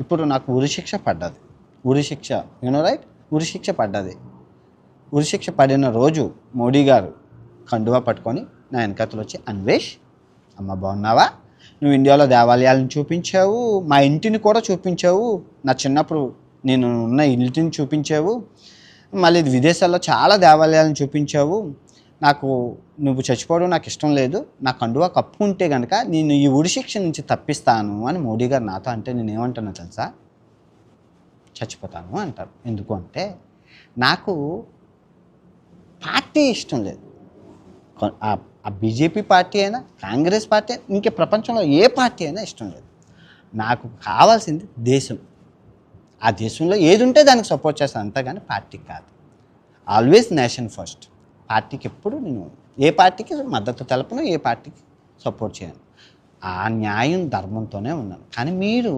ఇప్పుడు నాకు ఉరిశిక్ష పడ్డది. ఉరిశిక్ష రైట్, ఉరిశిక్ష పడ్డది. ఉరిశిక్ష పడిన రోజు మోడీ గారు కండువా పట్టుకొని నా వెనకతలు వచ్చి, అన్వేష్ అమ్మ బాగున్నావా, నువ్వు ఇండియాలో దేవాలయాలను చూపించావు, మా ఇంటిని కూడా చూపించావు, నా చిన్నప్పుడు నేను ఉన్న ఇంటిని చూపించావు, మళ్ళీ విదేశాల్లో చాలా దేవాలయాలను చూపించావు, నాకు నువ్వు చచ్చిపోవడం నాకు ఇష్టం లేదు, నా కండువా కప్పుకుంటే కనుక నేను ఈ ఉరిశిక్ష నుంచి తప్పిస్తాను అని మోడీ గారు నాతో అంటే నేను ఏమంటానో తెలుసా, చచ్చిపోతాను అంటారు. ఎందుకు అంటే నాకు పార్టీ ఇష్టం లేదు. ఆ బీజేపీ పార్టీ అయినా, కాంగ్రెస్ పార్టీ అయినా, ఇంకే ప్రపంచంలో ఏ పార్టీ అయినా ఇష్టం లేదు. నాకు కావాల్సింది దేశం. ఆ దేశంలో ఏది ఉంటే దానికి సపోర్ట్ చేస్తాను, అంతేగాని పార్టీకి కాదు. Always nation first. పార్టీకి ఎప్పుడు నేను ఏ పార్టీకి మద్దతు తెలపను, ఏ పార్టీకి సపోర్ట్ చేయను. ఆ న్యాయం ధర్మంతోనే ఉన్నాను. కానీ మీరు